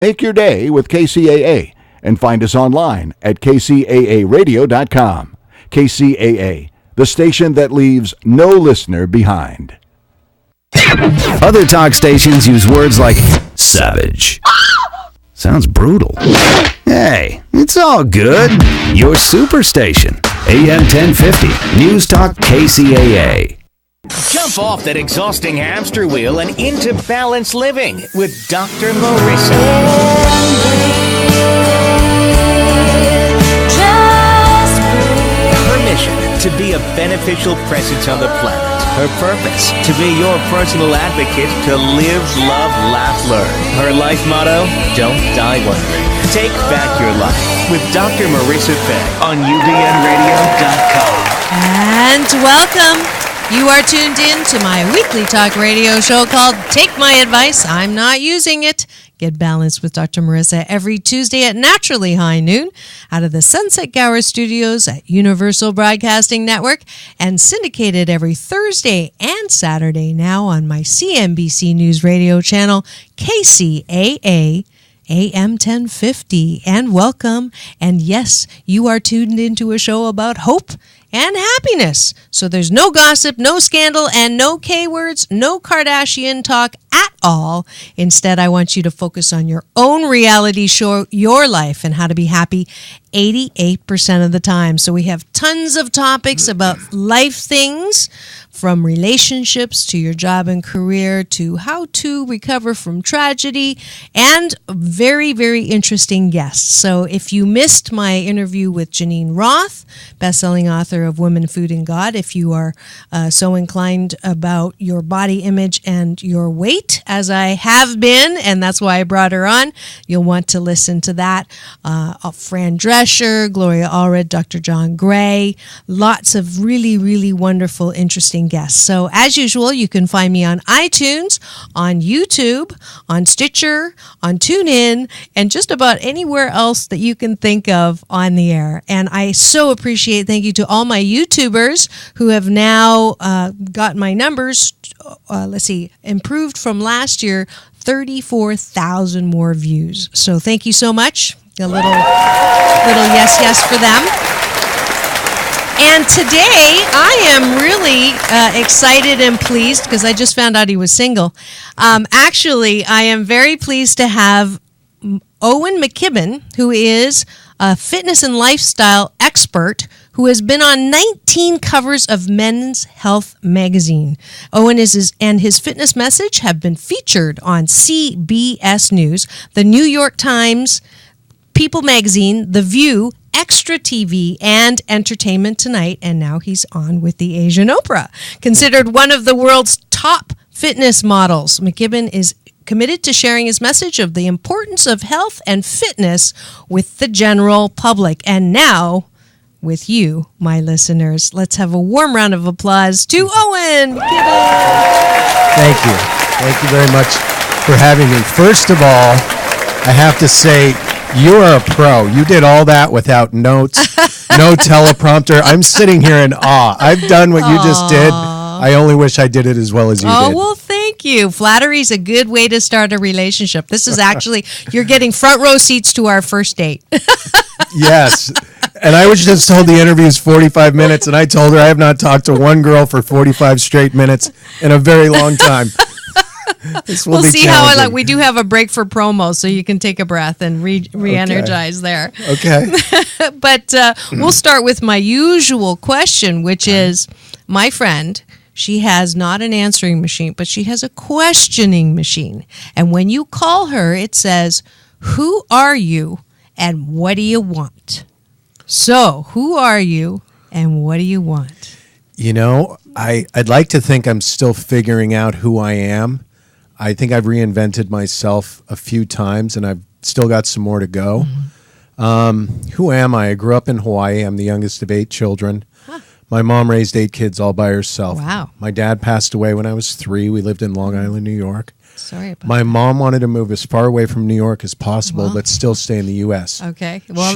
Make your day with KCAA and find us online at kcaaradio.com. KCAA, the station that leaves no listener behind. Other talk stations use words like savage. Sounds brutal. Hey, it's all good. Your superstation, AM 1050, News Talk KCAA. Jump off that exhausting hamster wheel and into balanced living with Dr. Marissa. Her mission, to be a beneficial presence on the planet. Her purpose, to be your personal advocate, to live, love, laugh, learn. Her life motto, don't die wondering. Take back your life with Dr. Marissa Fay on UBNradio.com. And welcome. You are tuned in to my weekly talk radio show called Take My Advice. I'm not using it. Get Balanced with Dr. Marissa every Tuesday at naturally high noon out of the Sunset Gower Studios at Universal Broadcasting Network and syndicated every Thursday and Saturday now on my CNBC News radio channel, Kcaa. AM 1050. And welcome. And yes, you are tuned into a show about hope and happiness. So there's no gossip, no scandal, and no K-words, no Kardashian talk at all. Instead, I want you to focus on your own reality show, your life, and how to be happy 88% of the time. So we have tons of topics about life things, from relationships to your job and career to how to recover from tragedy, and very, very interesting guests. So if you missed my interview with Janine Roth, best-selling author of Women, Food, and God, if you are so inclined about your body image and your weight, as I have been, and that's why I brought her on, you'll want to listen to that. Fran Drescher, Gloria Allred, Dr. John Gray, lots of really, really wonderful, interesting guests. So as usual, you can find me on iTunes, on YouTube, on Stitcher, on TuneIn, and just about anywhere else that you can think of on the air. And I so appreciate, thank you to all my YouTubers who have now got my numbers, improved from last year, 34,000 more views. So thank you so much. A little yes for them. And today, I am really excited and pleased because I just found out he was single. Actually, I am very pleased to have Owen McKibben, who is a fitness and lifestyle expert who has been on 19 covers of Men's Health magazine. Owen and his fitness message have been featured on CBS News, the New York Times, People Magazine, The View, Extra TV, and Entertainment Tonight, and now he's on with the Asian Oprah. Considered one of the world's top fitness models, McKibben is committed to sharing his message of the importance of health and fitness with the general public. And now, with you, my listeners, let's have a warm round of applause to Owen McKibben. Thank you. Thank you very much for having me. First of all, I have to say, you are a pro. You did all that without notes, no teleprompter. I'm sitting here in awe. I've done what you just did. I only wish I did it as well as you did. Oh, well, thank you. Flattery's a good way to start a relationship. This is actually, you're getting front row seats to our first date. Yes. And I was just told the interview is 45 minutes, and I told her I have not talked to one girl for 45 straight minutes in a very long time. We'll see how we do have a break for promo, so you can take a breath and re-energize there. Okay. But we'll start with my usual question, which is, my friend, she has not an answering machine, but she has a questioning machine. And when you call her, it says, "Who are you and what do you want?" So, who are you and what do you want? You know, I'd like to think I'm still figuring out who I am. I think I've reinvented myself a few times, and I've still got some more to go. Mm-hmm. Who am I? I grew up in Hawaii. I'm the youngest of 8 children. Huh. My mom raised 8 kids all by herself. Wow. My dad passed away when I was 3. We lived in Long Island, New York. Sorry about My mom wanted to move as far away from New York as possible, but still stay in the U.S. Okay. Well,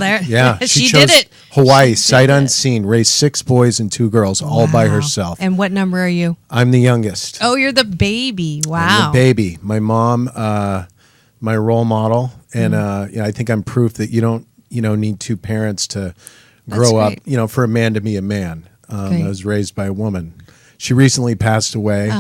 she did chose it. Hawaii, sight unseen, raised 6 boys and 2 girls, all by herself. And what number are you? I'm the youngest. Oh, you're the baby. Wow. I'm the baby. My my role model, and I think I'm proof that you don't need two parents to grow up. For a man to be a man. I was raised by a woman. She recently passed away.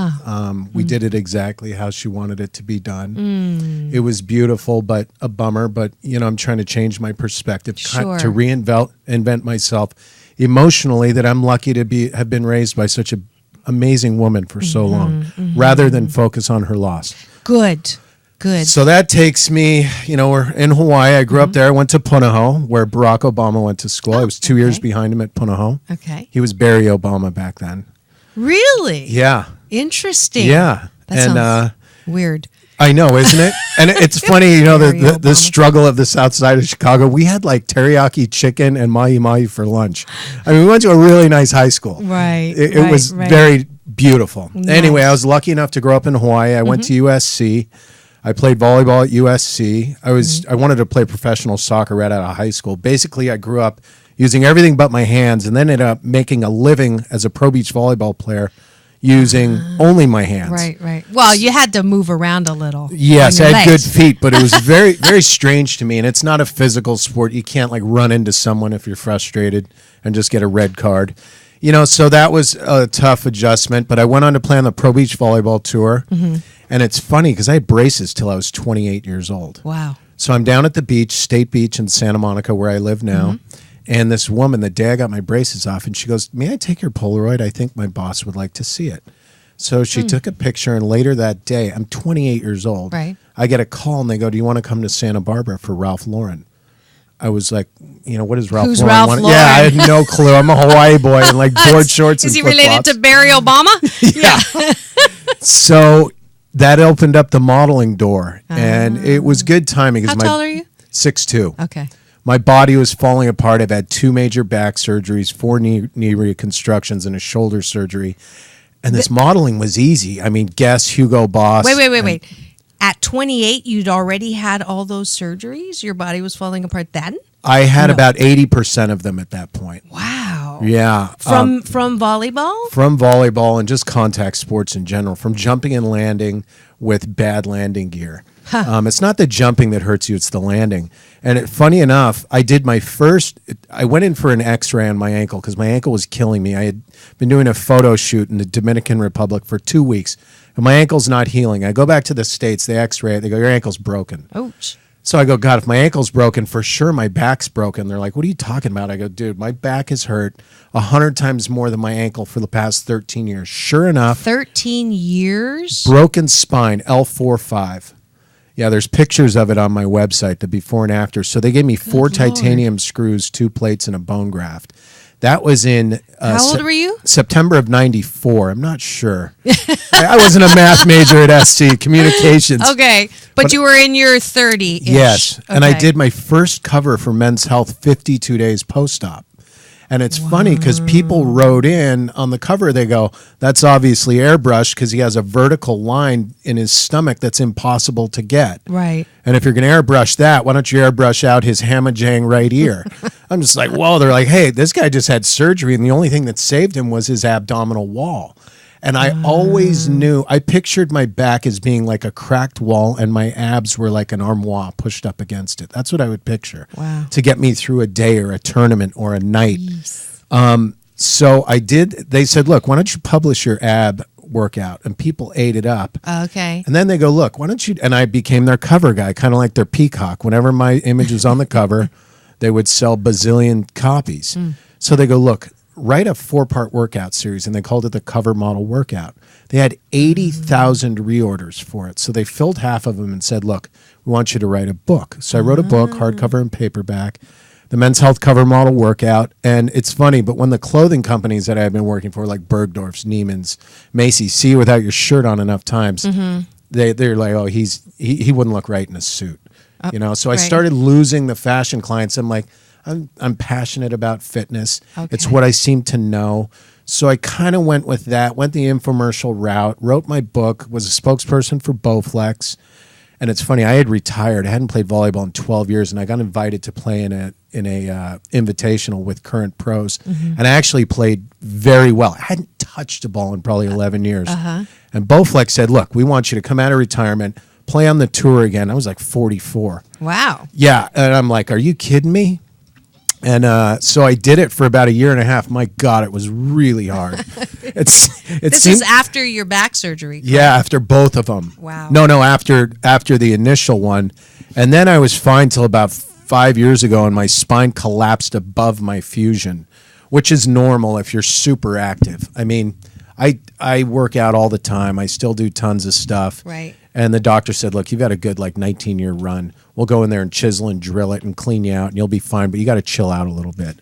We did it exactly how she wanted it to be done. It was beautiful, but a bummer. But I'm trying to change my perspective to reinvent myself emotionally. That I'm lucky to have been raised by such an amazing woman for so long, rather than focus on her loss. Good. So that takes me, we're in Hawaii. I grew up there. I went to Punahou, where Barack Obama went to school. I was 2 years behind him at Punahou. Okay. He was Barry Obama back then. Really? Yeah. Interesting. Yeah. That sounds weird. I know, isn't it? And it's funny, the struggle of the south side of Chicago. We had like teriyaki chicken and mahi-mahi for lunch. I mean, we went to a really nice high school. Right. It was very beautiful. Nice. Anyway, I was lucky enough to grow up in Hawaii. I went to USC. I played volleyball at USC. I wanted to play professional soccer right out of high school. Basically, I grew up using everything but my hands, and then ended up making a living as a pro beach volleyball player using only my hands. Right. Well, you had to move around a little. Yes, I had good feet, but it was very, very strange to me. And it's not a physical sport. You can't like run into someone if you're frustrated and just get a red card. So that was a tough adjustment. But I went on to play on the Pro Beach Volleyball Tour. And it's funny because I had braces till I was 28 years old. Wow. So I'm down at the beach, State Beach in Santa Monica, where I live now. And this woman, the day I got my braces off, and she goes, "May I take your Polaroid? I think my boss would like to see it." So she took a picture, and later that day, I'm 28 years old. Right. I get a call, and they go, "Do you want to come to Santa Barbara for Ralph Lauren?" I was like, what is Ralph Who's Lauren? Ralph Lauren? Yeah, I had no clue. I'm a Hawaii boy in like board shorts and Is he flip-flops. related to Barry Obama? Yeah. So that opened up the modeling door, and it was good timing. How tall are you? 6'2". Okay. My body was falling apart. I've had 2 major back surgeries, 4 knee reconstructions, and a shoulder surgery. And this modeling was easy. I mean, guess Hugo Boss. Wait. At 28, you'd already had all those surgeries? Your body was falling apart then? I had about 80% of them at that point. Wow. Yeah. From volleyball? From volleyball and just contact sports in general, from jumping and landing with bad landing gear. It's not the jumping that hurts you, it's the landing. And funny enough, I went in for an x-ray on my ankle because my ankle was killing me. I had been doing a photo shoot in the Dominican Republic for 2 weeks, and my ankle's not healing. I go back to the States, they x-ray it, they go, "Your ankle's broken." Ouch. So I go, "God, if my ankle's broken, for sure my back's broken." They're like, "What are you talking about?" I go, "Dude, my back has hurt 100 times more than my ankle for the past 13 years. Sure enough. 13 years? Broken spine, L4-5. Yeah, there's pictures of it on my website, the before and after. So they gave me 4 titanium screws, 2 plates, and a bone graft. That was in... How old were you? September of 94. I'm not sure. I wasn't a math major at SC, communications. Okay, but you were in your 30-ish. Yes, okay. And I did my first cover for Men's Health 52 days post-op. And it's funny because people wrote in on the cover, they go, "That's obviously airbrushed because he has a vertical line in his stomach that's impossible to get." Right. And if you're going to airbrush that, why don't you airbrush out his hamajang right ear? I'm just like, whoa. They're like, "Hey, this guy just had surgery, and the only thing that saved him was his abdominal wall." And I always knew, I pictured my back as being like a cracked wall and my abs were like an armoire pushed up against it. That's what I would picture to get me through a day or a tournament or a night. So I did, they said, "Look, why don't you publish your ab workout?" And people ate it up. Okay. And then they go, "Look, why don't you," and I became their cover guy, kind of like their peacock. Whenever my image was on the cover, they would sell bazillion copies. So they go, "Look, write a 4-part workout series," and they called it the Cover Model Workout. They had 80,000 reorders for it. So they filled half of them and said, "Look, we want you to write a book." So I wrote a book, hardcover and paperback, the Men's Health Cover Model Workout. And it's funny, but when the clothing companies that I've been working for, like Bergdorf's, Neiman's, Macy's, see you without your shirt on enough times, they're like, "Oh, he wouldn't look right in a suit." So I started losing the fashion clients. I'm like, I'm passionate about fitness. Okay. It's what I seem to know. So I kind of went with that, went the infomercial route, wrote my book, was a spokesperson for Bowflex. And it's funny, I had retired. I hadn't played volleyball in 12 years, and I got invited to play in a invitational with current pros. And I actually played very well. I hadn't touched a ball in probably 11 years. And Bowflex said, "Look, we want you to come out of retirement, play on the tour again. I was like 44. Wow. Yeah, and I'm like, are you kidding me? And so I did it for about a year and a half. My God, it was really hard. This is after your back surgery. Correct? Yeah, after both of them. Wow. No, after the initial one. And then I was fine till about 5 years ago, and my spine collapsed above my fusion, which is normal if you're super active. I mean, I work out all the time. I still do tons of stuff. Right. And the doctor said, look, you've had a good 19-year run. We'll go in there and chisel and drill it and clean you out, and you'll be fine, but you got to chill out a little bit.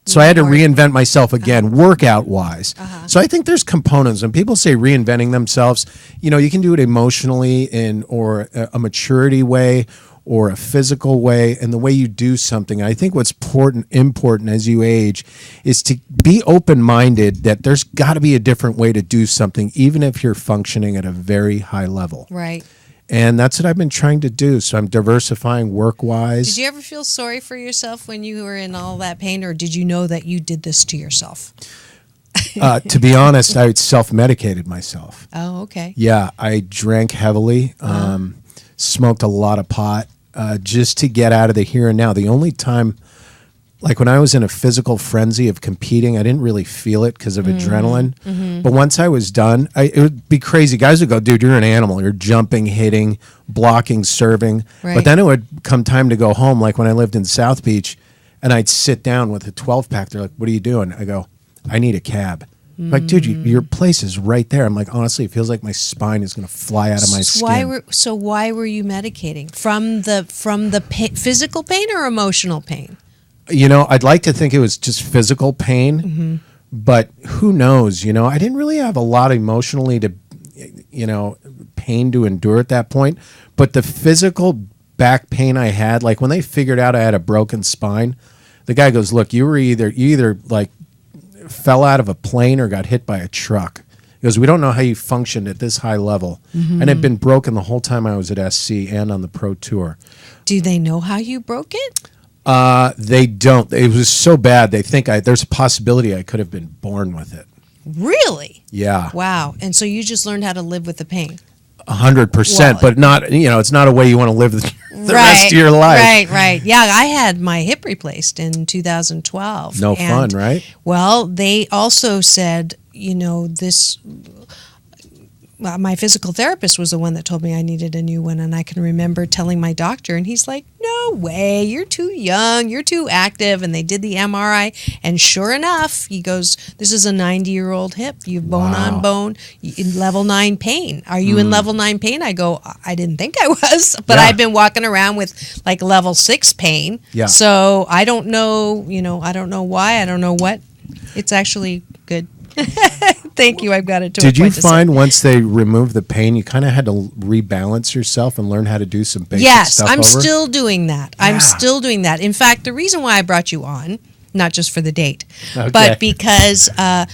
So I had to reinvent myself again, workout-wise. So I think there's components. When people say reinventing themselves, you can do it emotionally or a maturity way or a physical way, and the way you do something. I think what's important as you age is to be open-minded that there's got to be a different way to do something, even if you're functioning at a very high level. Right. And that's what I've been trying to do. So I'm diversifying work-wise. Did you ever feel sorry for yourself when you were in all that pain, or did you know that you did this to yourself? To be honest, I self-medicated myself. Oh, okay. Yeah, I drank heavily, smoked a lot of pot, just to get out of the here and now. The only time, like when I was in a physical frenzy of competing, I didn't really feel it because of adrenaline. Mm-hmm. But once I was done, it would be crazy. Guys would go, dude, you're an animal. You're jumping, hitting, blocking, serving. Right. But then it would come time to go home, like when I lived in South Beach, and I'd sit down with a 12-pack. They're like, what are you doing? I go, I need a cab. Like, dude, your place is right there. I'm like, honestly, it feels like my spine is going to fly out of my skin. So why were you medicating? From the physical pain or emotional pain? I'd like to think it was just physical pain, but who knows? I didn't really have a lot emotionally pain to endure at that point. But the physical back pain I had, like when they figured out I had a broken spine, the guy goes, look, you either like fell out of a plane or got hit by a truck. He goes, we don't know how you functioned at this high level. And it'd been broken the whole time I was at SC and on the Pro Tour. Do they know how you broke it? They don't. It was so bad. They think there's a possibility I could have been born with it. Really? Yeah. Wow. And so you just learned how to live with the pain. 100%, but not, it's not a way you want to live the rest of your life. Right. Yeah, I had my hip replaced in 2012. No fun, right? Well, they also said, my physical therapist was the one that told me I needed a new one, and I can remember telling my doctor, and he's like, no way, you're too young, you're too active, and they did the MRI, and sure enough, he goes, this is a 90-year-old hip, you've bone on bone, in level 9 pain. Are you in level 9 pain? I go, I didn't think I was, but I've been walking around with like level 6 pain, so I don't know, I don't know why, I don't know what, it's actually good. Thank you. I've got it to. Did you find once they removed the pain, you kind of had to rebalance yourself and learn how to do some basic stuff? Yes, I'm still doing that. Yeah. I'm still doing that. In fact, the reason why I brought you on, not just for the date, but because I'm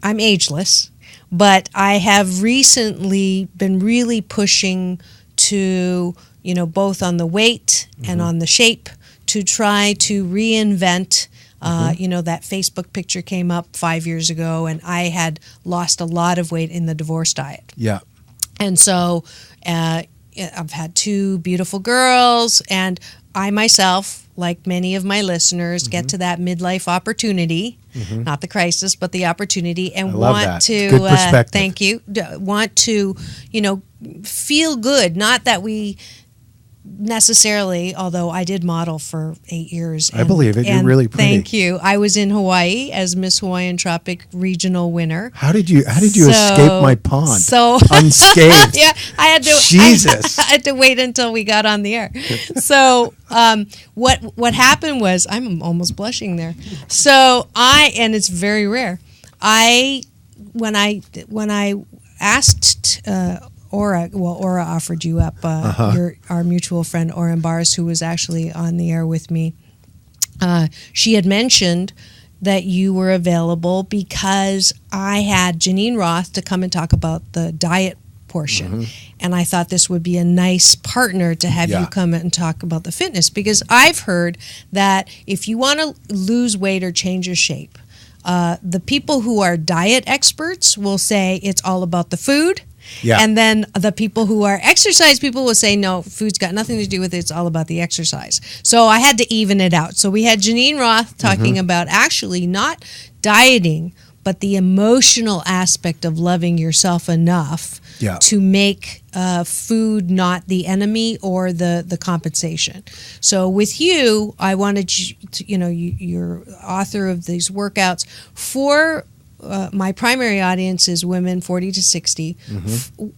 ageless, but I have recently been really pushing to both on the weight and on the shape to try to reinvent. That Facebook picture came up 5 years ago, and I had lost a lot of weight in the divorce diet. Yeah. And so I've had 2 beautiful girls, and I myself, like many of my listeners, get to that midlife opportunity, not the crisis, but the opportunity, and want to, good perspective. Thank you, want to, feel good. Not that we necessarily, although I did model for 8 years. I believe it. You're really pretty. Thank you. I was in Hawaii as Miss Hawaiian Tropic Regional winner. How did you escape my pond? So unscathed. Yeah, I had to. Jesus. I had to wait until we got on the air. So what happened was, I'm almost blushing there. So and it's very rare. When I asked. Aura offered you up, our mutual friend, Aura Barris, who was actually on the air with me. She had mentioned that you were available because I had Janine Roth to come and talk about the diet portion. And I thought this would be a nice partner to have you come and talk about the fitness, because I've heard that if you want to lose weight or change your shape, the people who are diet experts will say it's all about the food. Yeah. And then the people who are exercise people will say, no, food's got nothing to do with it. It's all about the exercise. So I had to even it out. So we had Janine Roth talking about actually not dieting, but the emotional aspect of loving yourself enough to make food not the enemy or the compensation. So with you, I wanted you to, you're author of these workouts for my primary audience is women 40 to 60.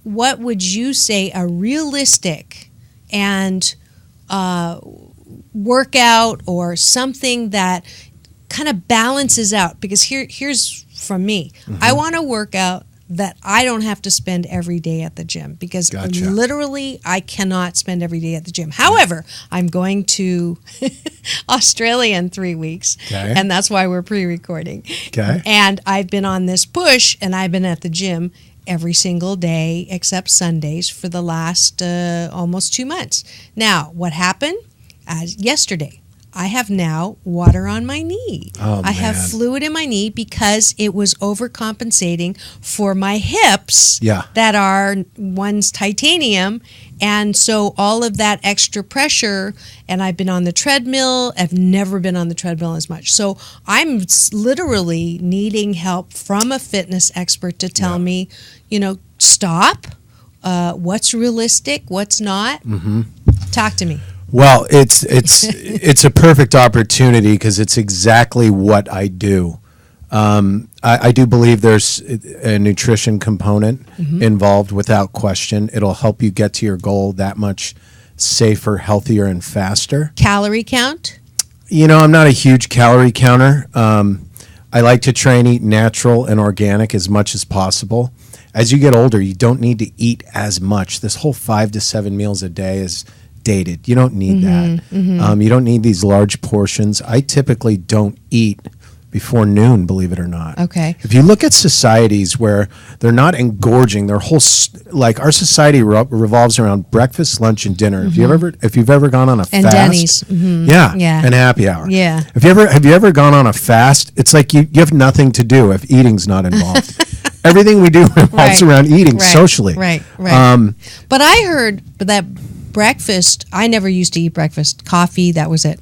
What would you say a realistic and workout or something that kind of balances out? Because here's from me. I want to work out that I don't have to spend every day at the gym because literally I cannot spend every day at the gym. However, I'm going to Australia in 3 weeks, and that's why we're pre-recording. And I've been on this push, and I've been at the gym every single day except Sundays for the last almost 2 months. Now, what happened? Yesterday, I have now water on my knee. I have fluid in my knee because it was overcompensating for my hips that are one's titanium. And so all of that extra pressure, and I've been on the treadmill. I've never been on the treadmill as much. So I'm literally needing help from a fitness expert to tell me, stop. What's realistic? What's not? Talk to me. Well, it's a perfect opportunity because it's exactly what I do. I do believe there's a nutrition component involved without question. It'll help you get to your goal that much safer, healthier, and faster. Calorie count? I'm not a huge calorie counter. I like to try and eat natural and organic as much as possible. As you get older, you don't need to eat as much. This whole 5 to 7 meals a day is dated. You don't need that. You don't need these large portions. I typically don't eat before noon, believe it or not. Okay. If you look at societies where they're not engorging, their whole our society revolves around breakfast, lunch, and dinner. If you've ever gone on a and fast, Denny's, and happy hour, Have you ever gone on a fast? It's like you have nothing to do if eating's not involved. Everything we do revolves around eating socially. Right. But I heard that breakfast, I never used to eat breakfast. Coffee, that was it.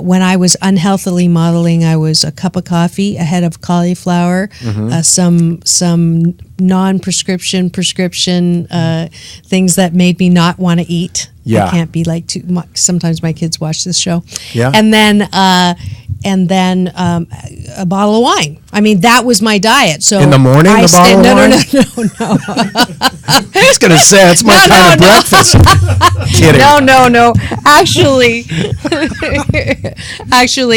When I was unhealthily modeling, I was a cup of coffee, a head of cauliflower, some non-prescription, prescription things that made me not want to eat. I can't be like too much. Sometimes my kids watch this show. And then a bottle of wine. I mean, that was my diet. So in the morning, I the bottle of wine? No. I was going to say, that's my kind of breakfast. Kidding. No. Actually,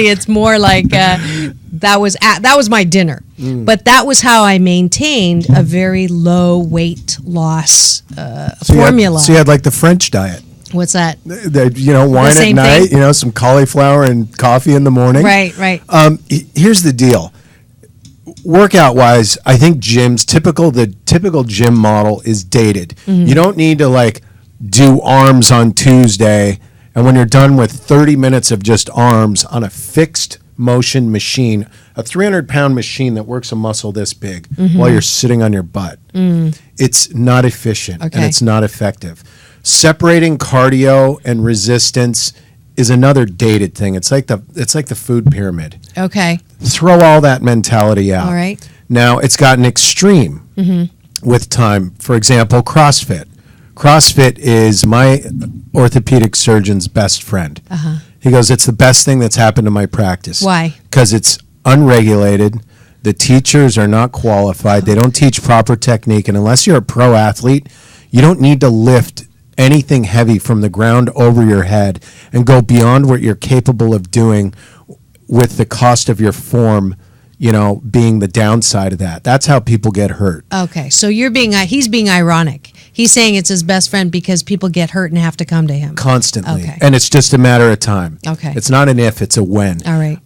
it's more like that was my dinner. But that was how I maintained a very low weight loss formula. So you had like the French diet. What's that? Wine at night, thing? Some cauliflower and coffee in the morning. Right. Here's the deal. Workout wise, I think the typical gym model is dated. You don't need to do arms on Tuesday, and when you're done with 30 minutes of just arms on a fixed motion machine, a 300-pound machine that works a muscle this big while you're sitting on your butt. It's not efficient and it's not effective. Separating cardio and resistance is another dated thing. It's like the food pyramid. Okay. Throw all that mentality out. All right. Now it's gotten extreme with time. For example, CrossFit. CrossFit is my orthopedic surgeon's best friend. He goes, it's the best thing that's happened to my practice. Why? Because it's unregulated. The teachers are not qualified. They don't teach proper technique. And unless you're a pro athlete, you don't need to lift anything heavy from the ground over your head and go beyond what you're capable of doing with the cost of your form, being the downside of that. That's how people get hurt. Okay. So he's being ironic. He's saying it's his best friend because people get hurt and have to come to him. Constantly. Okay. And it's just a matter of time. Okay. It's not an if, it's a when. All right.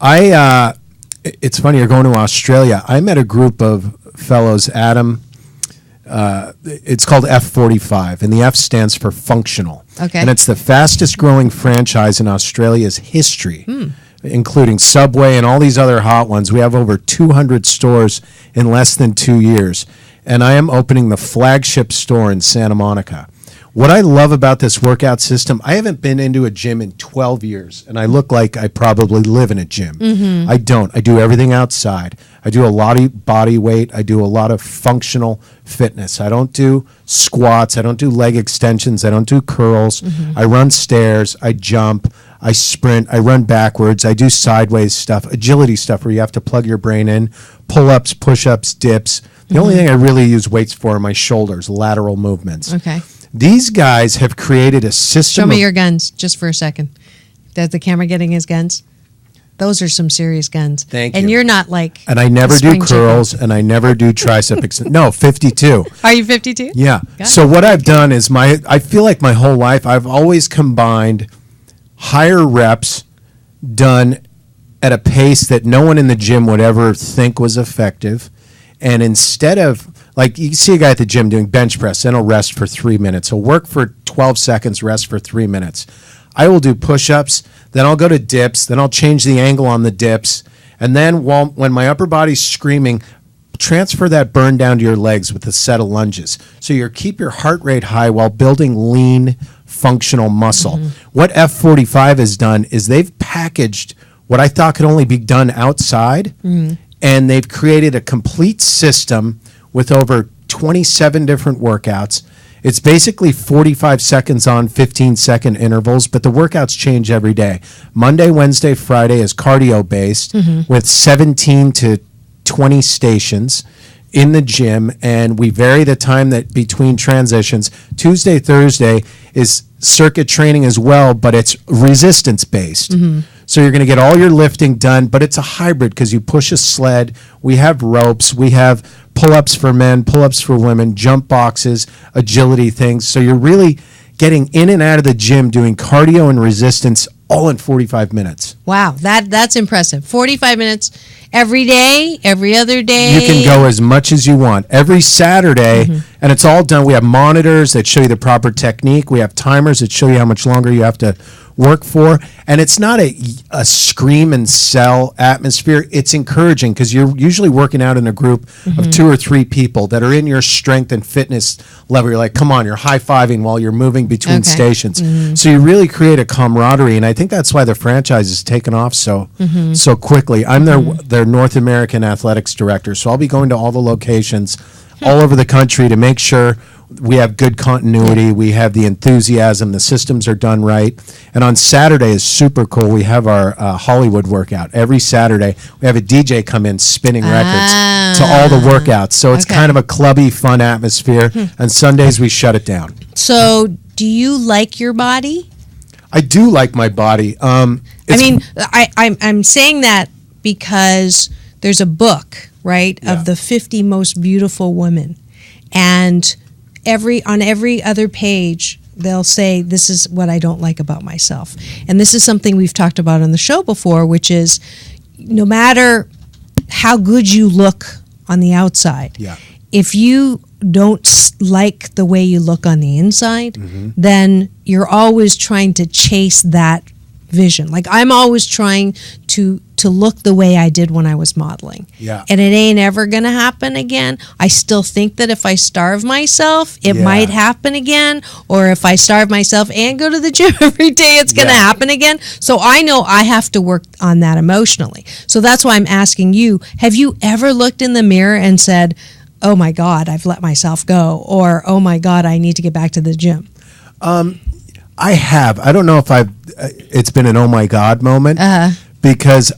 It's funny, you're going to Australia. I met a group of fellows, Adam, it's called F45, and the F stands for functional. Okay. And it's the fastest growing franchise in Australia's history, including Subway and all these other hot ones. We have over 200 stores in less than 2 years. and I am opening the flagship store in Santa Monica. What I love about this workout system, I haven't been into a gym in 12 years, and I look like I probably live in a gym. I don't. I do everything outside. I do a lot of body weight. I do a lot of functional fitness. I don't do squats. I don't do leg extensions. I don't do curls. I run stairs. I jump. I sprint. I run backwards. I do sideways stuff, agility stuff where you have to plug your brain in, pull-ups, push-ups, dips. The only thing I really use weights for are my shoulders, lateral movements. Okay. These guys have created a system. Show me your guns just for a second. Is the camera getting his guns? Those are some serious guns. Thank and you. you're not like. And I never do spring curls, and I never do tricep. No, 52. Are you 52? Yeah. Got So what I've done is I feel like my whole life I've always combined higher reps done at a pace that no one in the gym would ever think was effective. And instead of, like, you see a guy at the gym doing bench press, then he'll rest for 3 minutes. He'll work for 12 seconds, rest for 3 minutes. I will do push-ups, then I'll go to dips, then I'll change the angle on the dips. And then when my upper body's screaming, transfer that burn down to your legs with a set of lunges. So you keep your heart rate high while building lean, functional muscle. What F45 has done is they've packaged what I thought could only be done outside, and they've created a complete system with over 27 different workouts. It's basically 45 seconds on 15-second intervals, but the workouts change every day. Monday, Wednesday, Friday is cardio-based with 17 to 20 stations in the gym, and we vary the time that between transitions. Tuesday, Thursday is circuit training as well, but it's resistance-based. So you're going to get all your lifting done, but it's a hybrid because you push a sled. We have ropes. We have pull-ups for men, pull-ups for women, jump boxes, agility things. So you're really getting in and out of the gym doing cardio and resistance all in 45 minutes. Wow, that's impressive. 45 minutes every day, every other day. You can go as much as you want. Every Saturday, and it's all done. We have monitors that show you the proper technique. We have timers that show you how much longer you have to work for. And it's not a scream and sell atmosphere. It's encouraging because you're usually working out in a group of 2 or 3 people that are in your strength and fitness level. You're like, come on, you're high-fiving while you're moving between stations. So you really create a camaraderie, and I think that's why the franchise has taken off so quickly. I'm their North American athletics director, so I'll be going to all the locations all over the country to make sure we have good continuity, we have the enthusiasm, the systems are done right. And on Saturday is super cool. We have our Hollywood workout. Every Saturday, we have a DJ come in spinning records to all the workouts. So it's kind of a clubby, fun atmosphere. And Sundays, we shut it down. So do you like your body? I do like my body. I'm saying that because there's a book, right, of the 50 most beautiful women. And on every other page, they'll say, this is what I don't like about myself. And this is something we've talked about on the show before, which is no matter how good you look on the outside, if you don't like the way you look on the inside, then you're always trying to chase that vision. Like I'm always trying to look the way I did when I was modeling. And it ain't ever going to happen again. I still think that if I starve myself, it might happen again. Or if I starve myself and go to the gym every day, it's going to happen again. So I know I have to work on that emotionally. So that's why I'm asking you, have you ever looked in the mirror and said, oh my God, I've let myself go? Or, oh my God, I need to get back to the gym? I have. I don't know if it's been an oh my God moment. Because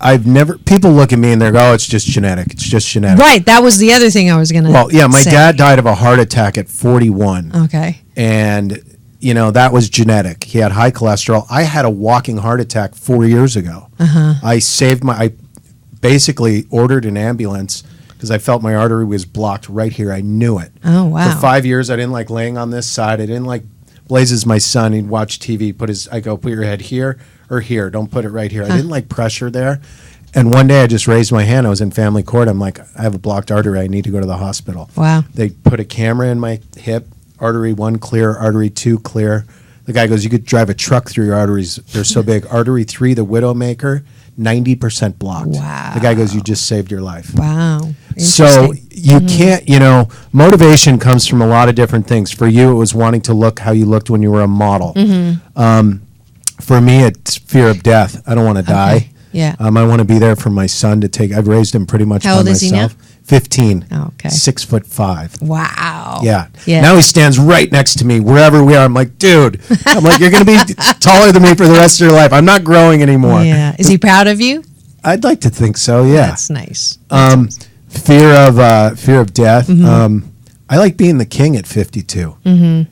people look at me and they go, oh, it's just genetic. It's just genetic. Right. That was the other thing I was going to say. My dad died of a heart attack at 41. Okay. And, that was genetic. He had high cholesterol. I had a walking heart attack 4 years ago. I basically ordered an ambulance because I felt my artery was blocked right here. I knew it. Oh, wow. For 5 years, I didn't like laying on this side. I didn't like Blaze's my son. He'd watch TV, I go, put your head here or here. Don't put it right here. I didn't like pressure there. And one day I just raised my hand. I was in family court. I'm like, I have a blocked artery. I need to go to the hospital. Wow. They put a camera in my hip. Artery 1 clear, artery 2 clear. The guy goes, you could drive a truck through your arteries. They're so big. Artery 3, the Widowmaker, 90% blocked. Wow. The guy goes, you just saved your life. Wow. So you can't, motivation comes from a lot of different things. For you, it was wanting to look how you looked when you were a model. For me, it's fear of death. I don't want to die. Yeah. I want to be there for my son to take. I've raised him pretty much How by old is he myself. now? 15. Oh, okay. 6'5". Wow. Yeah. Yeah. Now he stands right next to me wherever we are. I'm like, dude. I'm like, you're going to be taller than me for the rest of your life. I'm not growing anymore. Yeah. Is he proud of you? I'd like to think so. Yeah. That's nice. Fear of death. I like being the king at 52.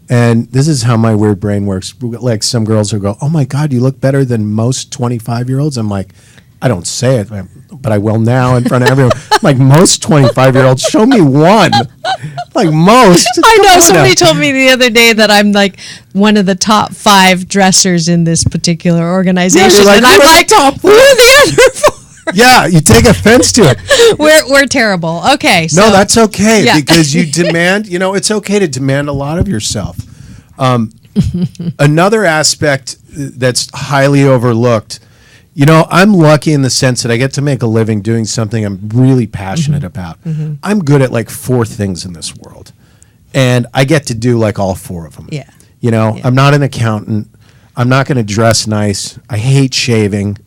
And this is how my weird brain works. Like some girls will go, oh my God, you look better than most 25-year-olds. I'm like, I don't say it, but I will now in front of everyone. Like most 25-year-olds, show me one. Like most. I know. Somebody told me the other day that I'm like one of the top 5 dressers in this particular organization. Yeah, and I'm like, who are the other 4? Yeah, you take offense to it. We're terrible. Okay. So, no, that's okay yeah. because you demand, it's okay to demand a lot of yourself. Another aspect that's highly overlooked, I'm lucky in the sense that I get to make a living doing something I'm really passionate about. I'm good at like 4 things in this world, and I get to do like all 4 of them. Yeah. I'm not an accountant. I'm not going to dress nice. I hate shaving.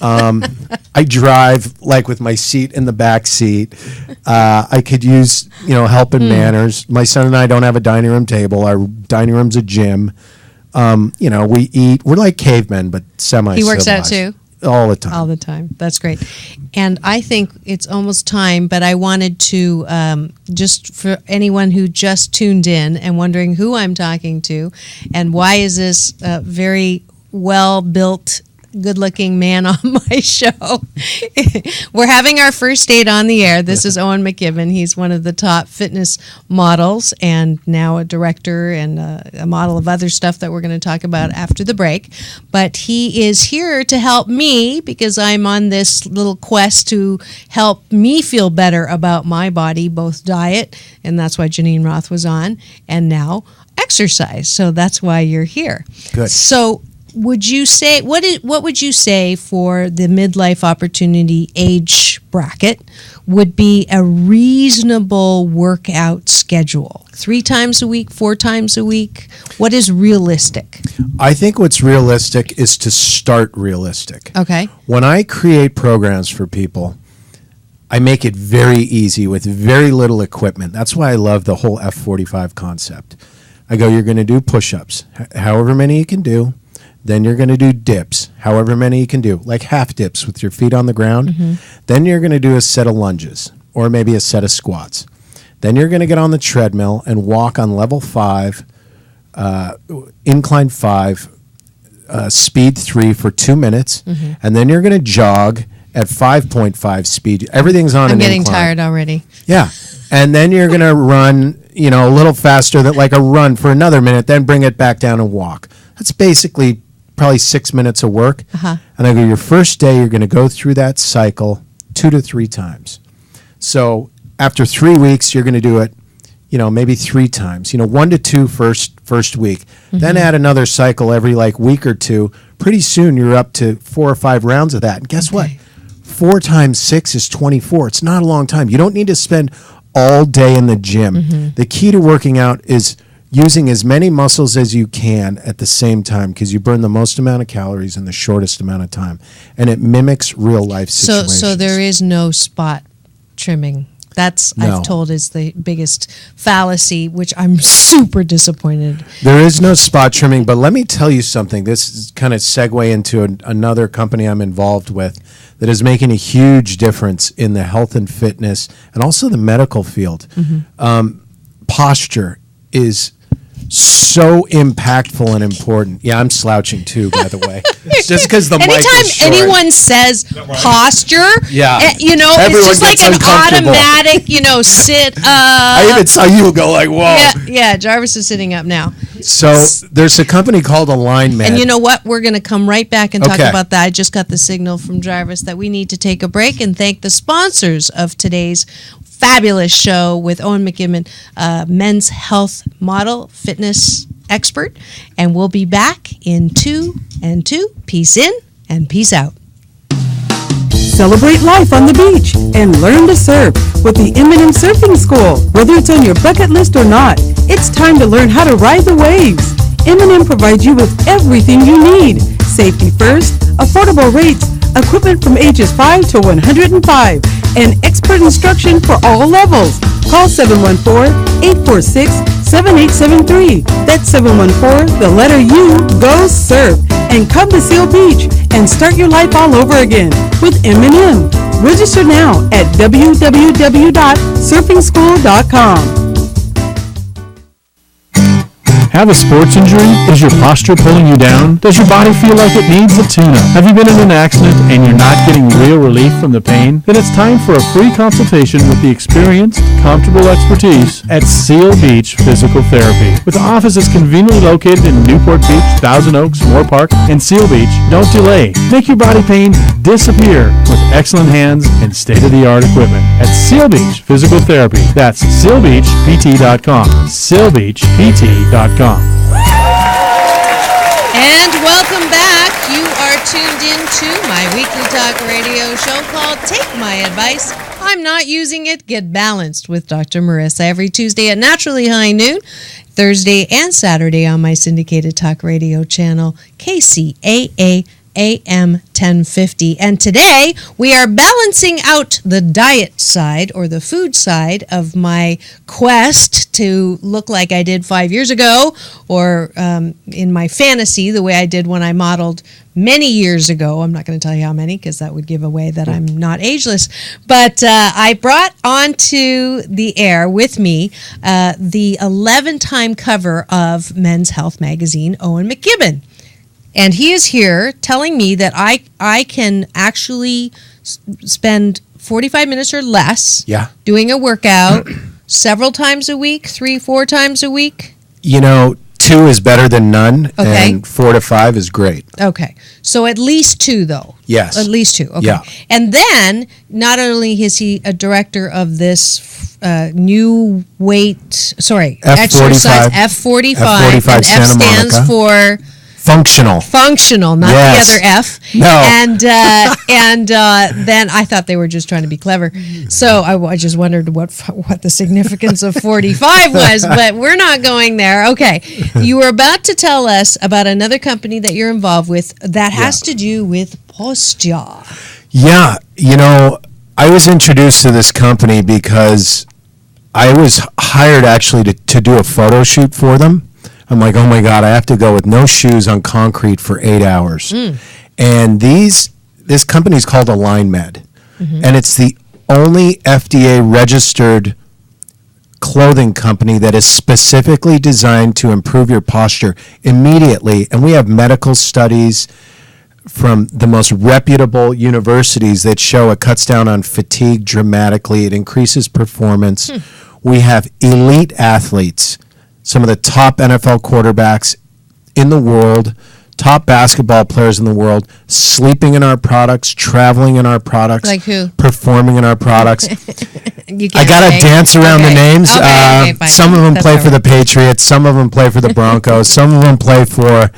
I drive like with my seat in the back seat. I could use, help in manners. My son and I don't have a dining room table. Our dining room's a gym. We eat. We're like cavemen, but semi-civilized. He works out too? All the time. All the time. That's great. And I think it's almost time, but I wanted to, just for anyone who just tuned in and wondering who I'm talking to and why is this very well-built, good-looking man on my show. We're having our first date on the air. This is Owen McKibben. He's one of the top fitness models and now a director and a model of other stuff that we're going to talk about after the break. But he is here to help me because I'm on this little quest to help me feel better about my body, both diet, and that's why Janine Roth was on, and now exercise. So that's why you're here. Good. So would you say what would you say for the midlife opportunity age bracket would be a reasonable workout schedule? 3 times a week, 4 times a week? What is realistic? I think what's realistic is to start realistic. Okay. When I create programs for people, I make it very easy with very little equipment. That's why I love the whole F45 concept. I go, you're going to do push-ups, however many you can do. Then you're going to do dips, however many you can do, like half dips with your feet on the ground. Then you're going to do a set of lunges or maybe a set of squats. Then you're going to get on the treadmill and walk on level 5, incline 5, speed 3 for 2 minutes. And then you're going to jog at 5.5 speed. Everything's on an incline. I'm getting tired already. Yeah. And then you're going to run, a little faster than like a run for another minute, then bring it back down and walk. That's basically probably 6 minutes of work. And I go, your first day, you're going to go through that cycle 2 to 3 times. So after 3 weeks, you're going to do it, maybe 3 times, 1 to 2 first week. Then add another cycle every like week or 2. Pretty soon you're up to 4 or 5 rounds of that. And guess what? 4 times 6 is 24. It's not a long time. You don't need to spend all day in the gym. The key to working out is using as many muscles as you can at the same time because you burn the most amount of calories in the shortest amount of time. And it mimics real life situations. So there is no spot trimming. That's, No. I've told, is the biggest fallacy, which I'm super disappointed. There is no spot trimming, but let me tell you something. This is kind of segue into another company I'm involved with that is making a huge difference in the health and fitness and also the medical field. Posture is so impactful and important. Yeah, I'm slouching too, by the way. It's just because the mic is short. Anytime anyone says posture, Yeah. it's Everyone just like gets an uncomfortable. automatic, sit up. I even saw you go like, whoa. Yeah, Jarvis is sitting up now. So there's a company called Align Med. And you know what? We're going to come right back and talk Okay. about that. I just got the signal from Jarvis that we need to take a break and thank the sponsors of today's fabulous show with Owen McKibben, men's health model, fitness expert. And we'll be back in 2 and 2. Peace in and peace out. Celebrate life on the beach and learn to surf with the M&M Surfing School. Whether it's on your bucket list or not, it's time to learn how to ride the waves. M&M provides you with everything you need. Safety first, affordable rates, equipment from ages 5 to 105, and expert instruction for all levels. Call 714-846-7873. That's 714, the letter U, go surf, and come to Seal Beach and start your life all over again with M&M. Register now at www.surfingschool.com. Have a sports injury? Is your posture pulling you down? Does your body feel like it needs a tune-up? Have you been in an accident and you're not getting real relief from the pain? Then it's time for a free consultation with the experienced, comfortable expertise at Seal Beach Physical Therapy. With offices conveniently located in Newport Beach, Thousand Oaks, Moore Park, and Seal Beach, don't delay. Make your body pain disappear with excellent hands and state-of-the-art equipment at Seal Beach Physical Therapy. That's SealBeachPT.com. SealBeachPT.com. And welcome back. You are tuned in to my weekly talk radio show called Take My Advice. I'm not using it. Get balanced with Dr. Marissa every Tuesday at naturally high noon, Thursday and Saturday on my syndicated talk radio channel, Kcaa AM 1050. And today we are balancing out the diet side or the food side of my quest to look like I did 5 years ago, or in my fantasy, the way I did when I modeled many years ago. I'm not going to tell you how many because that would give away that I'm not ageless. But I brought onto the air with me the 11-time cover of Men's Health magazine, Owen McKibben. And he is here telling me that I can actually spend 45 minutes or less doing a workout several times a week, 3-4 times a week. You know, 2 is better than none, and 4 to 5 is great. Okay. So at least 2, though. Yes. At least 2. Okay. Yeah. And then, not only is he a director of this new exercise, F45. F45 and Santa F stands Monica. for... Functional, not the other F. No. And then I thought they were just trying to be clever. So I just wondered what the significance of 45 was, but we're not going there. Okay. You were about to tell us about another company that you're involved with that has to do with posture. Yeah. You know, I was introduced to this company because I was hired actually to do a photo shoot for them. I'm like, oh my God, I have to go with no shoes on concrete for 8 hours. And this company is called AlignMed. And it's the only FDA registered clothing company that is specifically designed to improve your posture immediately. And we have medical studies from the most reputable universities that show it cuts down on fatigue dramatically. It increases performance. We have elite athletes, some of the top NFL quarterbacks in the world, top basketball players in the world, sleeping in our products, traveling in our products. Like who? Performing in our products. I got to dance around the names. Okay, fine. Some of them That's play all for the right. Patriots. Some of them play for the Broncos. Some of them play for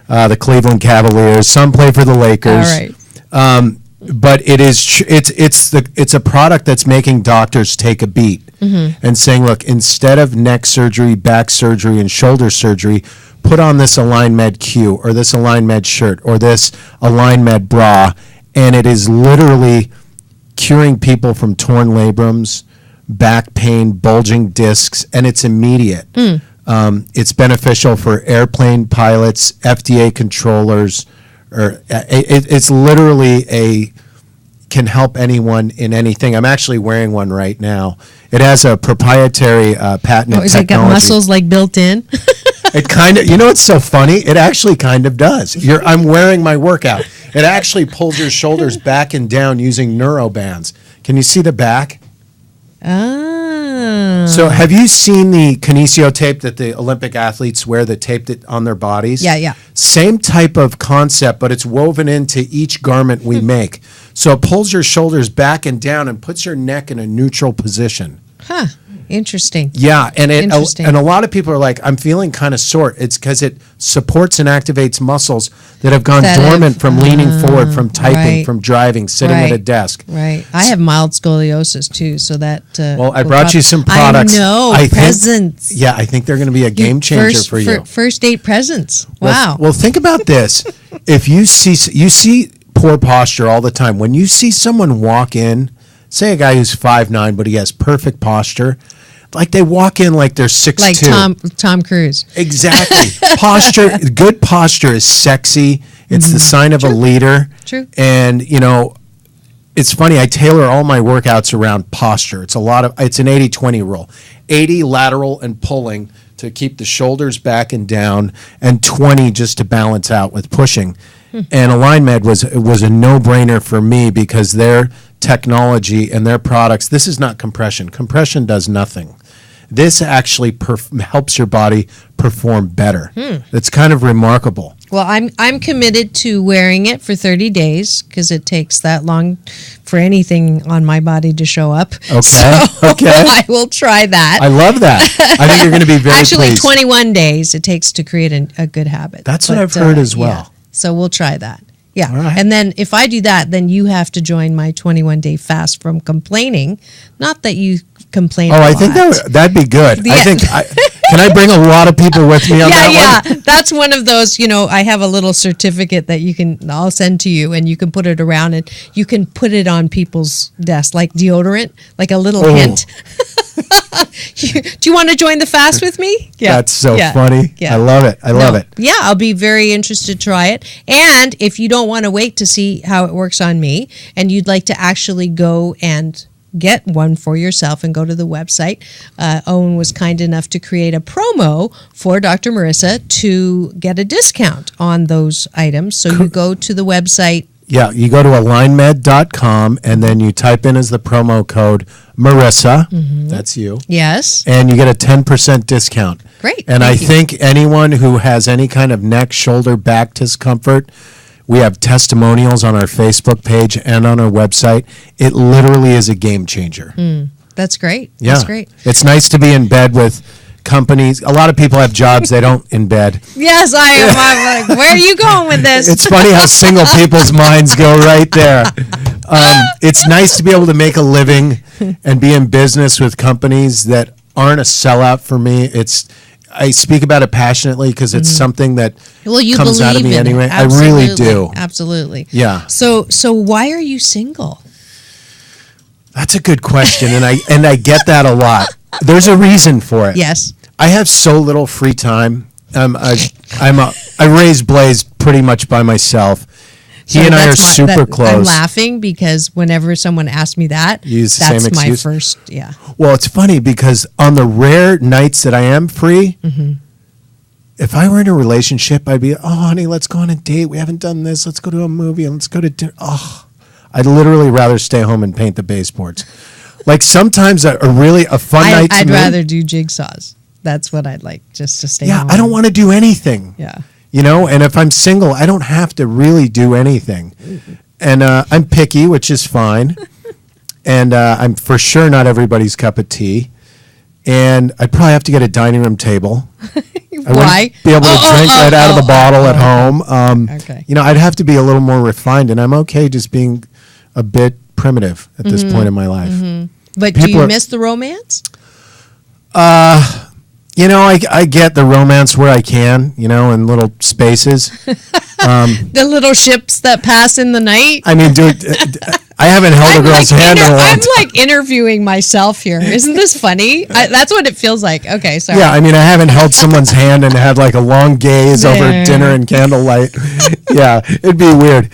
the Cleveland Cavaliers. Some play for the Lakers. All right. But it's a product that's making doctors take a beat and saying, look, instead of neck surgery, back surgery, and shoulder surgery, put on this AlignMed Q or this AlignMed shirt or this AlignMed bra, and it is literally curing people from torn labrums, back pain, bulging discs, and it's immediate. It's beneficial for airplane pilots, FDA controllers, or it's literally can help anyone in anything. I'm actually wearing one right now. It has a proprietary patented Is technology. it got muscles like built in? It kind of, what's so funny? It actually kind of does. I'm wearing my workout. It actually pulls your shoulders back and down using neurobands. Can you see the back? Ah. So have you seen the kinesio tape that the Olympic athletes wear that taped it on their bodies? Yeah. Same type of concept, but it's woven into each garment we make. So it pulls your shoulders back and down and puts your neck in a neutral position. Huh. Interesting. Yeah, and Interesting. and a lot of people are like, I'm feeling kind of sore. It's because it supports and activates muscles that have gone dormant from leaning forward, from typing, right. from driving, sitting at a desk. Right. I have mild scoliosis too, so that. Well, I brought you some products. I know. Presents. I think they're going to be a game changer for you. First date presents. Wow. Well, think about this. If you see poor posture all the time, when you see someone walk in, say a guy who's 5'9", but he has perfect posture, like they walk in like they're 6'2". Like Tom Cruise. Exactly. Good posture is sexy. It's the sign of a leader. True. And, it's funny. I tailor all my workouts around posture. It's an 80-20 rule. 80 lateral and pulling to keep the shoulders back and down, and 20 just to balance out with pushing. And AlignMed was a no-brainer for me because their technology and their products, this is not compression. Compression does nothing. This actually helps your body perform better. It's kind of remarkable. Well, I'm committed to wearing it for 30 days because it takes that long for anything on my body to show up. Okay. So Okay. I will try that. I love that. I think you're going to be very Actually, pleased. 21 days it takes to create a good habit. That's what I've heard as well. Yeah. So we'll try that. Yeah. All right. And then if I do that, then you have to join my 21-day fast from complaining. Not that you complain a I lot. think that'd be good. Yeah. Can I bring a lot of people with me on that one? Yeah. That's one of those, I have a little certificate that I'll send to you, and you can put it around and you can put it on people's desks like deodorant, like a little hint. Do you want to join the fast with me? Yeah. That's so funny. Yeah. I love it. I love it. Yeah, I'll be very interested to try it. And if you don't want to wait to see how it works on me and you'd like to actually go and get one for yourself and go to the website, Owen was kind enough to create a promo for Dr. Marissa to get a discount on those items. So you go to the website. Yeah, you go to alignmed.com and then you type in as the promo code Marissa. That's you. Yes. And you get a 10% discount. Great. And Thank I you. think anyone who has any kind of neck, shoulder, back discomfort, we have testimonials on our Facebook page and on our website. It literally is a game changer. That's great. Yeah. That's great. It's nice to be in bed with companies. A lot of people have jobs they don't in bed. Yes, I am. I'm like, where are you going with this? It's funny how single people's minds go right there. It's nice to be able to make a living and be in business with companies that aren't a sellout for me. I speak about it passionately because it's something that you comes out of believe me in it. anyway. I really do. Absolutely. Yeah. So why are you single? That's a good question, and I get that a lot. There's a reason for it. Yes. I have so little free time. I raise Blaze pretty much by myself. He and I are super close. I'm laughing because whenever someone asks me that, You use the that's same my excuse? first. Yeah. Well, it's funny because on the rare nights that I am free, if I were in a relationship, I'd be, honey, let's go on a date. We haven't done this. Let's go to a movie and let's go to dinner. I'd literally rather stay home and paint the baseboards. Like sometimes a fun night to I'd me- rather do jigsaws. That's what I'd like, just to stay home. I don't want to do anything. Yeah. And if I'm single, I don't have to really do anything. And I'm picky, which is fine. And I'm for sure not everybody's cup of tea. And I'd probably have to get a dining room table. I Why? wouldn't be able to drink right out of the bottle at home. Okay. I'd have to be a little more refined, and I'm okay just being a bit primitive at this point in my life. But do you miss the romance? I get the romance where I can, in little spaces. The little ships that pass in the night? I mean, dude, I haven't held a girl's hand in a long I'm time. like interviewing myself here. Isn't this funny? That's what it feels like. Okay, sorry. Yeah, I mean, I haven't held someone's hand and had like a long gaze over dinner and candlelight. Yeah, it'd be weird.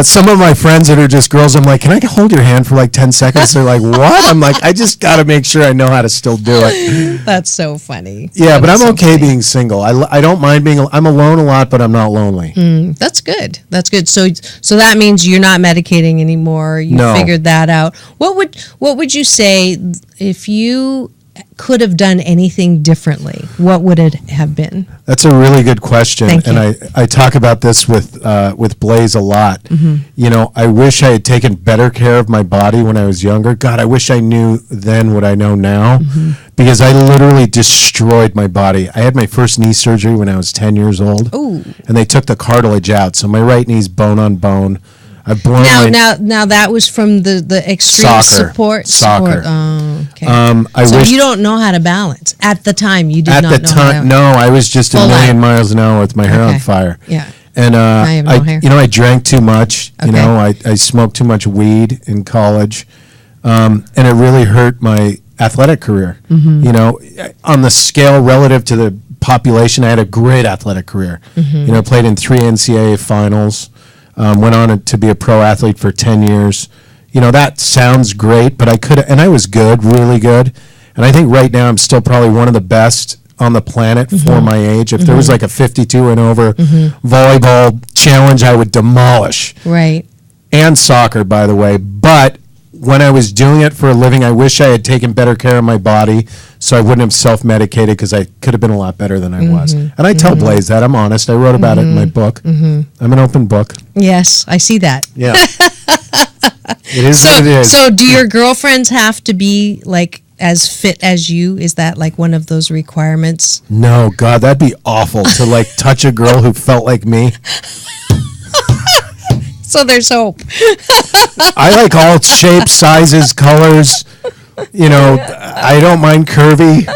Some of my friends that are just girls, I'm like, can I hold your hand for like 10 seconds? They're like, what? I'm like, I just got to make sure I know how to still do it. That's so funny. Yeah, but I'm so okay funny. being single. I don't mind being, I'm alone a lot, but I'm not lonely. That's good. That's good. So that means you're not medicating anymore. You No. figured that out. What would you say if you could have done anything differently, what would it have been? That's a really good question. Thank you. And I talk about this with Blaze a lot. You know, I wish I had taken better care of my body when I was younger. God, I wish I knew then what I know now, because I literally destroyed my body. I had my first knee surgery when I was 10 years old. Ooh. And they took the cartilage out. So my right knee's bone on bone. I've blown Now that was from the extreme support. Oh, okay. So you don't know how to balance. At the time, you did not know how to. No, I was just a million miles an hour with my hair on fire. Yeah. And I have no hair. you know, I drank too much. You Okay. know, I smoked too much weed in college, and it really hurt my athletic career. You know, on the scale relative to the population, I had a great athletic career. You know, played in 3 NCAA finals. Went on to be a pro athlete for 10 years. You know, that sounds great, but I was good, really good. And I think right now I'm still probably one of the best on the planet for my age. If there was like a 52 and over volleyball challenge, I would demolish. Right. And soccer, by the way. But when I was doing it for a living, I wish I had taken better care of my body so I wouldn't have self-medicated, because I could have been a lot better than I was. And I tell Blaze that. I'm honest. I wrote about it in my book. I'm an open book. Yes, I see that. Yeah. It is what it is. So do your girlfriends have to be like as fit as you? Is that like one of those requirements? No, God, that'd be awful to like touch a girl who felt like me. So there's hope. I like all shapes, sizes, colors. You know, I don't mind curvy.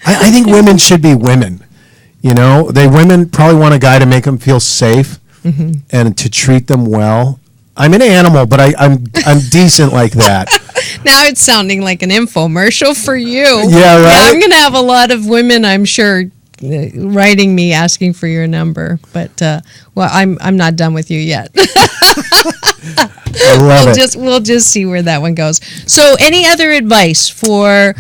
I think women should be women. You know, women probably want a guy to make them feel safe and to treat them well. I'm an animal, but I'm decent like that. Now it's sounding like an infomercial for you. Yeah, right? I'm going to have a lot of women, I'm sure, writing me asking for your number. But, well, I'm not done with you yet. I love it. We'll just see where that one goes. So any other advice for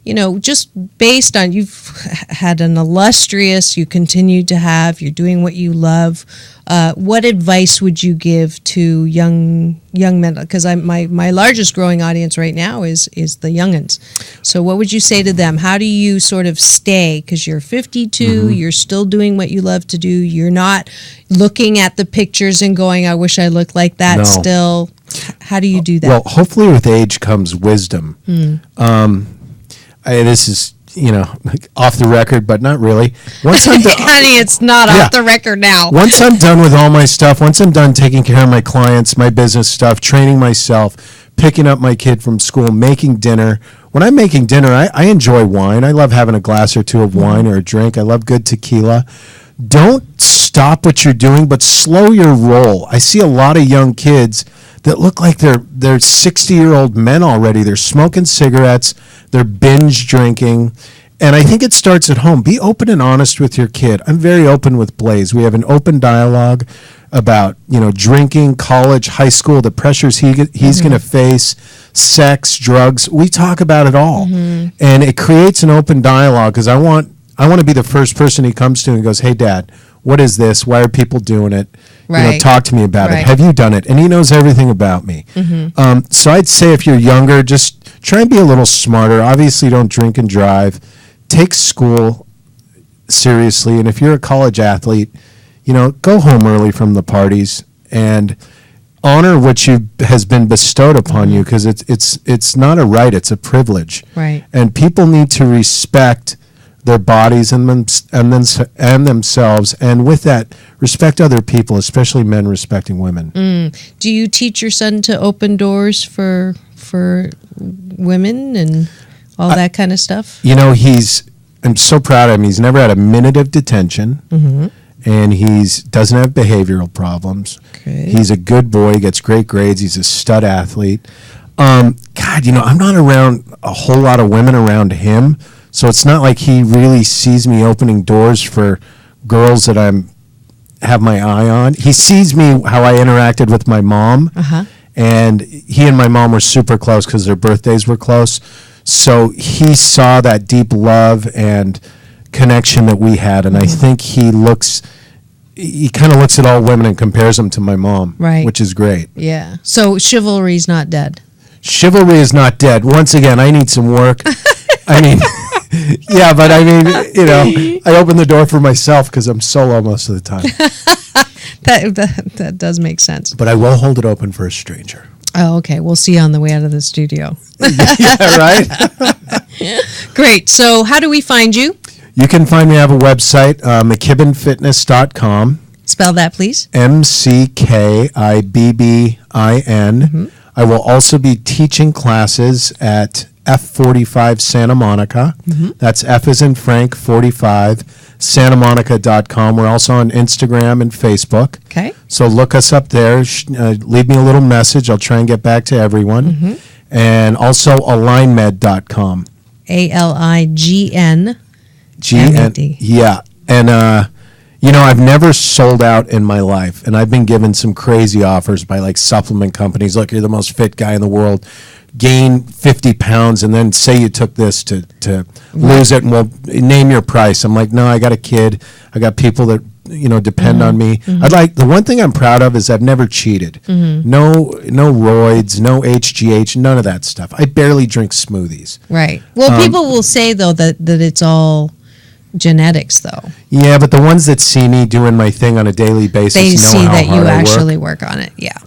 you know, just based on, you've had an illustrious, you continue to have, you're doing what you love. What advice would you give to young men? Because my largest growing audience right now is the youngins. So what would you say to them? How do you sort of stay? Because you're 52, you're still doing what you love to do. You're not looking at the pictures and going, I wish I looked like that still. How do you do that? Well, hopefully with age comes wisdom. This is, you know, off the record, but not really. Once I'm done, honey, it's not off the record now. Once I'm done with all my stuff, once I'm done taking care of my clients, my business stuff, training myself, picking up my kid from school, making dinner. When I'm making dinner, I enjoy wine. I love having a glass or two of wine or a drink. I love good tequila. Don't stop what you're doing, but slow your roll. I see a lot of young kids that look like they're 60-year-old men already. They're smoking cigarettes. They're binge drinking. And I think it starts at home. Be open and honest with your kid. I'm very open with Blaze. We have an open dialogue about, you know, drinking, college, high school, the pressures he's going to face, sex, drugs. We talk about it all. And it creates an open dialogue, because I want to be the first person he comes to and goes, hey, Dad, what is this? Why are people doing it? Right. You know, talk to me about it. Have you done it? And he knows everything about me. So I'd say if you're younger, just try and be a little smarter. Obviously, don't drink and drive. Take school seriously. And if you're a college athlete, you know, go home early from the parties and honor what has been bestowed upon you, because it's not a right, it's a privilege. Right. And people need to respect their bodies and themselves, and with that, respect other people, especially men respecting women. Do you teach your son to open doors for women and all that kind of stuff? You know, I'm so proud of him. He's never had a minute of detention, and doesn't have behavioral problems. Okay. He's a good boy. He gets great grades. He's a stud athlete. God, you know, I'm not around a whole lot of women around him, so it's not like he really sees me opening doors for girls that have my eye on. He sees me how I interacted with my mom, and he and my mom were super close because their birthdays were close. So he saw that deep love and connection that we had, and I think he kind of looks at all women and compares them to my mom, right? Which is great. Yeah. So chivalry's not dead. Chivalry is not dead. Once again, I need some work. I mean, yeah, but I mean, I open the door for myself because I'm solo most of the time. That does make sense. But I will hold it open for a stranger. Oh, okay. We'll see you on the way out of the studio. Yeah, right? Great. So how do we find you? You can find me. I have a website, mckibbinfitness.com. Spell that, please. McKibbin. I will also be teaching classes at F45 Santa Monica. That's F as in Frank 45, santamonica.com. We're also on Instagram and Facebook. Okay. So look us up there. Leave me a little message. I'll try and get back to everyone. And also alignmed.com. ALIGN. Yeah. And, I've never sold out in my life, and I've been given some crazy offers by like supplement companies. Look, you're the most fit guy in the world. Gain 50 pounds, and then say you took this to lose it, and we'll name your price. I'm like, no, I got a kid. I got people that depend on me. The one thing I'm proud of is I've never cheated. No roids, no HGH, none of that stuff. I barely drink smoothies. Right. Well, people will say though that it's all genetics though. Yeah, but the ones that see me doing my thing on a daily basis they know see how that hard you I actually work on it. Yeah.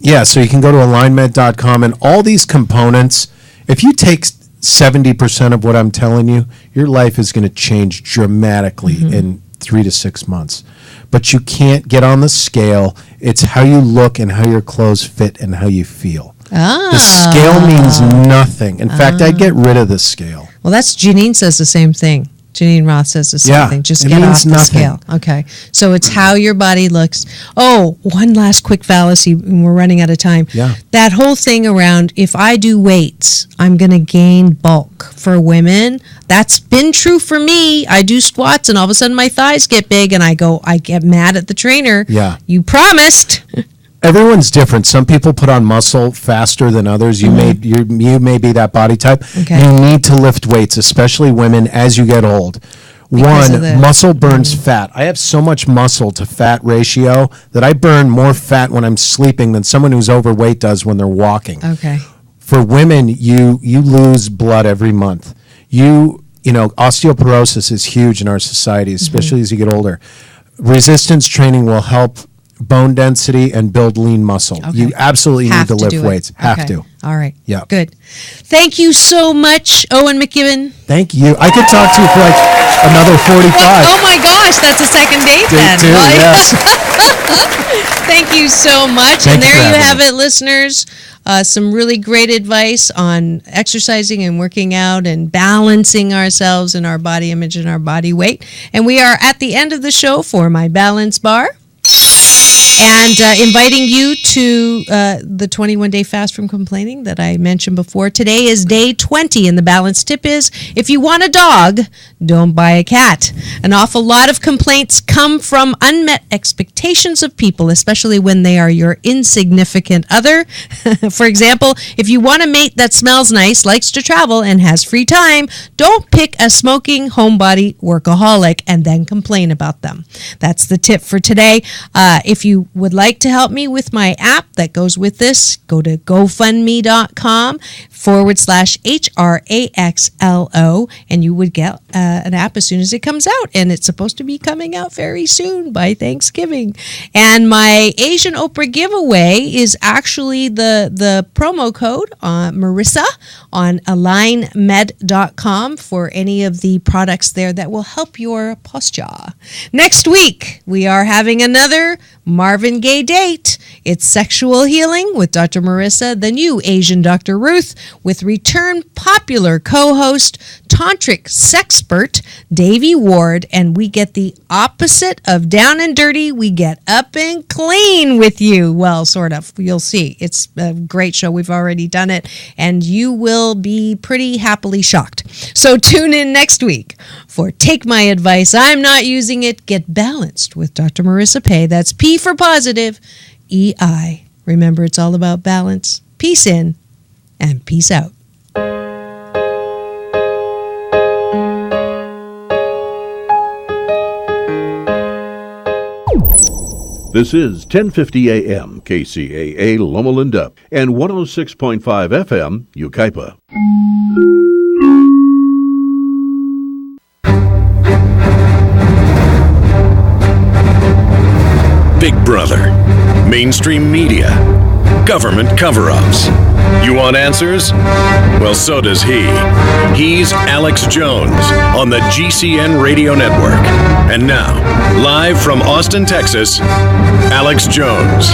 Yeah, so you can go to alignment.com, and all these components, if you take 70% of what I'm telling you, your life is going to change dramatically in 3 to 6 months. But you can't get on the scale. It's how you look and how your clothes fit and how you feel. The scale means nothing. In fact, I'd get rid of the scale. Well, that's Janine says the same thing. Janine Roth says the same thing. Just get off the scale. Okay. So it's how your body looks. Oh, one last quick fallacy, and we're running out of time. Yeah. That whole thing around if I do weights, I'm going to gain bulk. For women, that's been true for me. I do squats, and all of a sudden my thighs get big, and I get mad at the trainer. Yeah. You promised. Everyone's different. Some people put on muscle faster than others. You may be that body type. Okay. You need to lift weights, especially women, as you get old. Muscle burns fat. I have so much muscle to fat ratio that I burn more fat when I'm sleeping than someone who's overweight does when they're walking. Okay. For women, you lose blood every month. Osteoporosis is huge in our society, especially as you get older. Resistance training will help bone density and build lean muscle. Okay. You absolutely need to lift weights. Have to. All right. Yeah. Good. Thank you so much, Owen McKibbin. Thank you. I could talk to you for like another 45. Oh my gosh, that's a second date then. Too, yes. Thank you so much. Thank and you there for you having have it, listeners. Some really great advice on exercising and working out and balancing ourselves and our body image and our body weight. And we are at the end of the show for my balance bar. And inviting you to the 21-day fast from complaining that I mentioned before. Today is day 20, and the balance tip is, if you want a dog, don't buy a cat. An awful lot of complaints come from unmet expectations of people, especially when they are your insignificant other. For example, if you want a mate that smells nice, likes to travel, and has free time, don't pick a smoking homebody workaholic and then complain about them. That's the tip for today. If you would like to help me with my app that goes with this, go to gofundme.com/HRAXLO, and you would get an app as soon as it comes out. And it's supposed to be coming out very soon by Thanksgiving. And my Asian Oprah giveaway is actually the promo code Marissa on alignmed.com for any of the products there that will help your posture. Next week, we are having another Marvin Gaye date. It's sexual healing with Dr. Marissa, the new Asian Dr. Ruth, with return popular co-host, tantric sexpert Davey Ward, and we get the opposite of down and dirty. We get up and clean with you. Well, sort of. You'll see. It's a great show. We've already done it, and you will be pretty happily shocked. So tune in next week for Take My Advice. I'm not using it. Get balanced with Dr. Marissa Pay. That's P for positive, EI. Remember, it's all about balance. Peace in and peace out. This is 1050 AM KCAA Loma Linda and 106.5 FM Yucaipa. Big Brother, mainstream media, government cover-ups. You want answers? Well, so does he. He's Alex Jones on the GCN Radio Network. And now, live from Austin, Texas, Alex Jones.